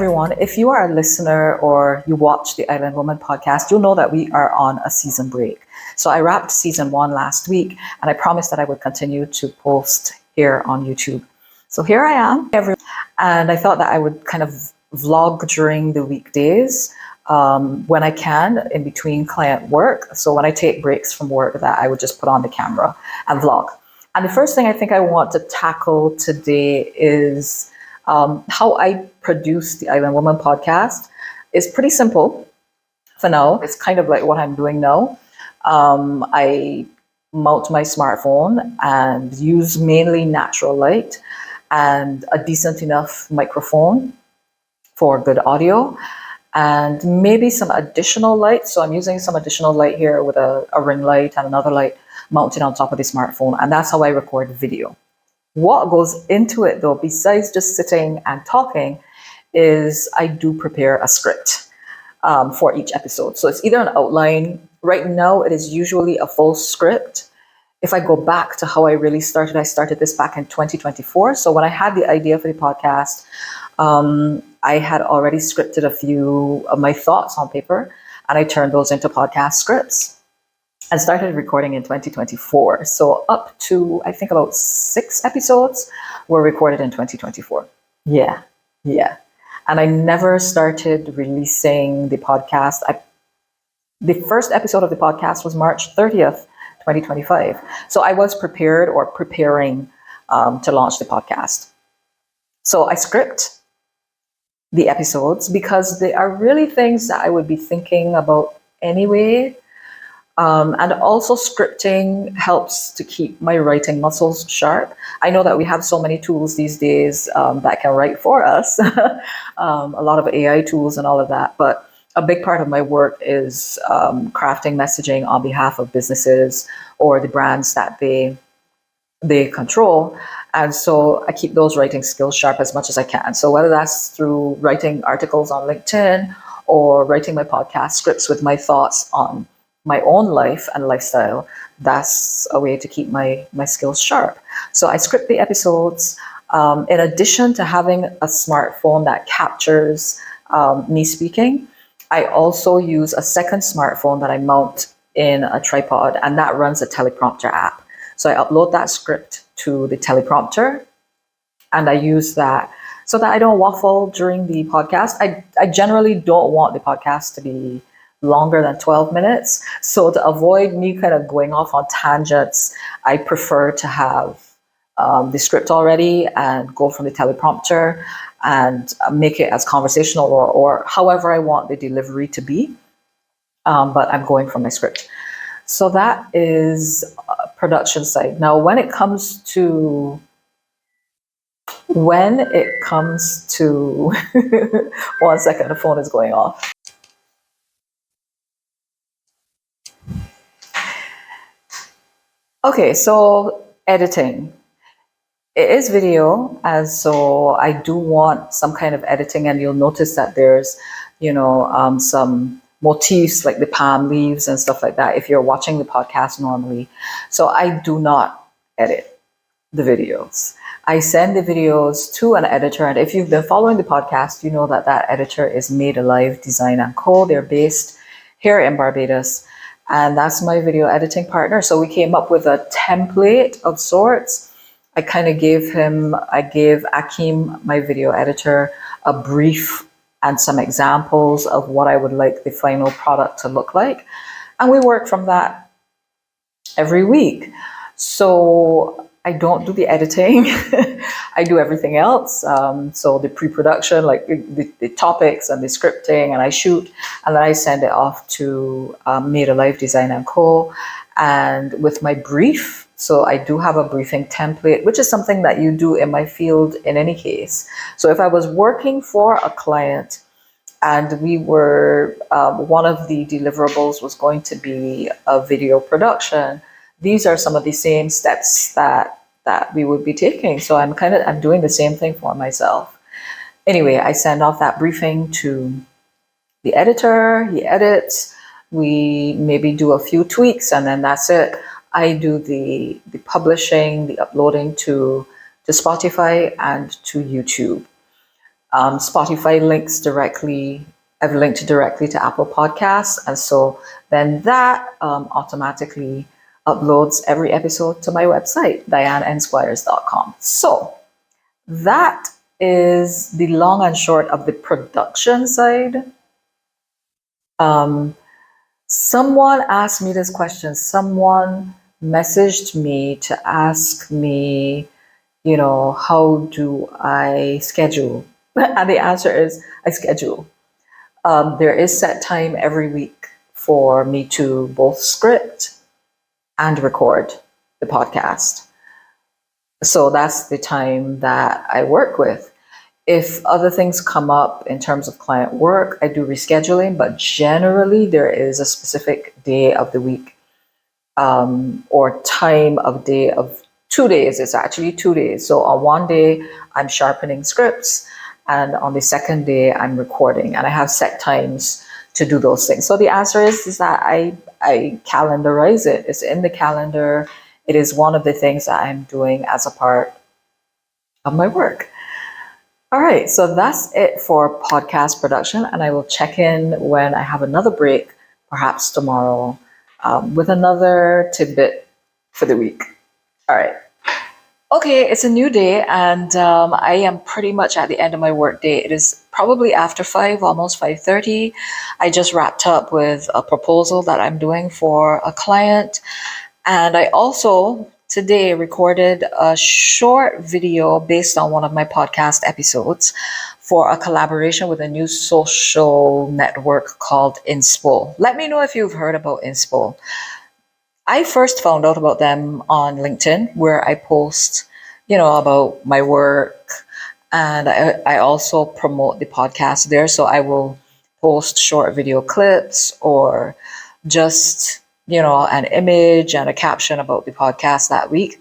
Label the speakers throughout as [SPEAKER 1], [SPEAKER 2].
[SPEAKER 1] everyone. If you are a listener or you watch the Island Woman podcast, you'll know that we are on a season break. So I wrapped season 1 last week, and I promised that I would continue to post here on YouTube. So here I am, everyone. And I thought that I would kind of vlog during the weekdays when I can in between client work. So when I take breaks from work, that I would just put on the camera and vlog. And the first thing I think I want to tackle today is how I produce the Island Woman podcast. Is pretty simple for now. It's kind of like what I'm doing now. I mount my smartphone and use mainly natural light and a decent enough microphone for good audio, and maybe some additional light. So I'm using some additional light here with a ring light and another light mounted on top of the smartphone, and that's how I record video. What goes into it though, besides just sitting and talking, is I do prepare a script for each episode. So it's either an outline. Right now it is usually a full script. If I go back to how I really started, I started this back in 2024. So when I had the idea for the podcast, I had already scripted a few of my thoughts on paper, and I turned those into podcast scripts and started recording in 2024. So up to, I think, about 6 episodes were recorded in 2024. Yeah. And I never started releasing the podcast. The first episode of the podcast was March 30th, 2025. So I was prepared or preparing to launch the podcast. So I script the episodes because they are really things that I would be thinking about anyway. And also scripting helps to keep my writing muscles sharp. I know that we have so many tools these days that can write for us, a lot of AI tools and all of that. But a big part of my work is crafting messaging on behalf of businesses or the brands that they control. And so I keep those writing skills sharp as much as I can. So whether that's through writing articles on LinkedIn or writing my podcast scripts with my thoughts on my own life and lifestyle, that's a way to keep my skills sharp. So I script the episodes. In addition to having a smartphone that captures me speaking, I also use a second smartphone that I mount in a tripod, and that runs a teleprompter app. So I upload that script to the teleprompter, and I use that so that I don't waffle during the podcast. I generally don't want the podcast to be longer than 12 minutes. So to avoid me kind of going off on tangents, I prefer to have the script already and go from the teleprompter and make it as conversational or however I want the delivery to be. But I'm going from my script. So that is production side. Now, when it comes to one second, the phone is going off. Okay, so editing. It is video, and so I do want some kind of editing, and you'll notice that there's, some motifs like the palm leaves and stuff like that if you're watching the podcast normally. So I do not edit the videos. I send the videos to an editor, and if you've been following the podcast, you know that editor is Made Alive Design & Co. They're based here in Barbados, and that's my video editing partner. So we came up with a template of sorts. I gave Akeem, my video editor, a brief and some examples of what I would like the final product to look like. And we work from that every week. So I don't do the editing. I do everything else. So the pre-production, like the topics and the scripting, and I shoot, and then I send it off to Made Alive Design & Co. And with my brief, so I do have a briefing template, which is something that you do in my field in any case. So if I was working for a client and we were, one of the deliverables was going to be a video production, these are some of the same steps that we would be taking. So I'm doing the same thing for myself. Anyway, I send off that briefing to the editor, he edits, we maybe do a few tweaks, and then that's it. I do the publishing, the uploading to Spotify and to YouTube. Spotify links directly. I've linked directly to Apple Podcasts, and so then that automatically uploads every episode to my website, diannensquires.com. So that is the long and short of the production side. Someone asked me this question. Someone messaged me to ask me, how do I schedule? And the answer is I schedule. There is set time every week for me to both script and record the podcast. So that's the time that I work with. If other things come up in terms of client work, I do rescheduling, but generally there is a specific day of the week or time of day of 2 days. It's actually 2 days. So on one day, I'm sharpening scripts, and on the second day, I'm recording, and I have set times to do those things. So the answer is that I calendarize it. It's in the calendar. It is one of the things that I'm doing as a part of my work. All right, so that's it for podcast production, and I will check in when I have another break, perhaps tomorrow, with another tidbit for the week. All right. Okay, it's a new day, and I am pretty much at the end of my work day. It is probably after 5, almost 5:30. I just wrapped up with a proposal that I'm doing for a client, and I also today recorded a short video based on one of my podcast episodes for a collaboration with a new social network called Inspo. Let me know if you've heard about Inspo. I first found out about them on LinkedIn, where I post, about my work, and I also promote the podcast there. So I will post short video clips or just, an image and a caption about the podcast that week.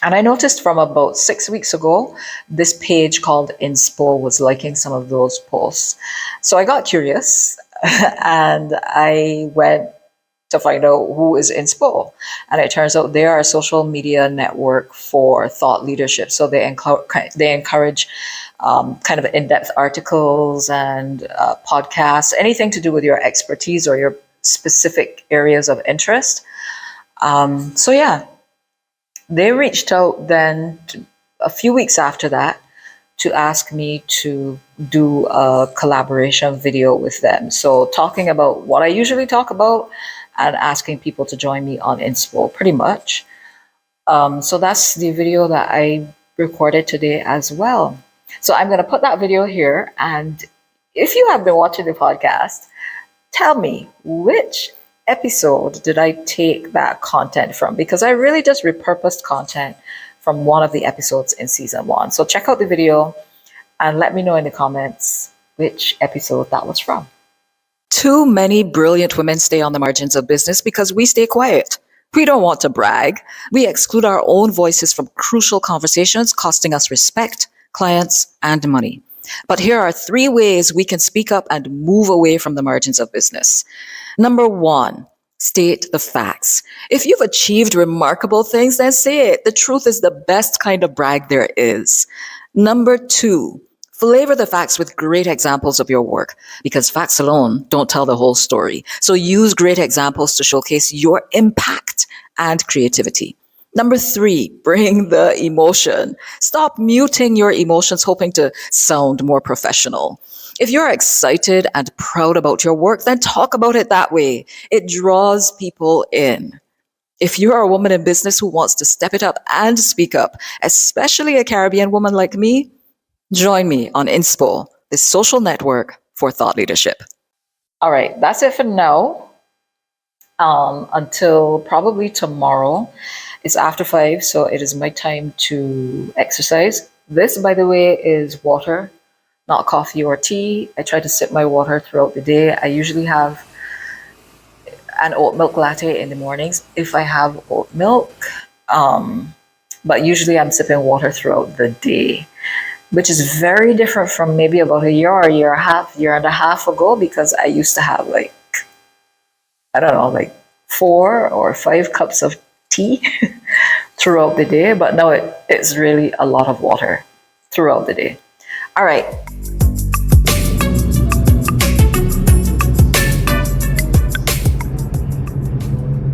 [SPEAKER 1] And I noticed from about 6 weeks ago, this page called Inspo was liking some of those posts. So I got curious and I went to find out who is Inspo. And it turns out they are a social media network for thought leadership. So they encourage kind of in-depth articles and podcasts, anything to do with your expertise or your specific areas of interest. So yeah, they reached out then a few weeks after that to ask me to do a collaboration video with them. So talking about what I usually talk about and asking people to join me on Inspo, pretty much. So that's the video that I recorded today as well. So I'm going to put that video here. And if you have been watching the podcast, tell me, which episode did I take that content from? Because I really just repurposed content from one of the episodes in season 1. So check out the video and let me know in the comments which episode that was from. Too many brilliant women stay on the margins of business because we stay quiet. We don't want to brag. We exclude our own voices from crucial conversations, costing us respect, clients, and money. But here are 3 ways we can speak up and move away from the margins of business. Number 1, state the facts. If you've achieved remarkable things, then say it. The truth is the best kind of brag there is. Number 2, flavor the facts with great examples of your work, because facts alone don't tell the whole story. So use great examples to showcase your impact and creativity. Number 3, bring the emotion. Stop muting your emotions, hoping to sound more professional. If you're excited and proud about your work, then talk about it that way. It draws people in. If you're a woman in business who wants to step it up and speak up, especially a Caribbean woman like me, join me on Inspo, the social network for thought leadership. All right, that's it for now. Until probably tomorrow. It's after 5, so it is my time to exercise. This, by the way, is water, not coffee or tea. I try to sip my water throughout the day. I usually have an oat milk latte in the mornings if I have oat milk. But usually I'm sipping water throughout the day, which is very different from maybe about a year or a year and a half ago, because I used to have 4 or 5 cups of tea throughout the day, but now it's really a lot of water throughout the day. All right.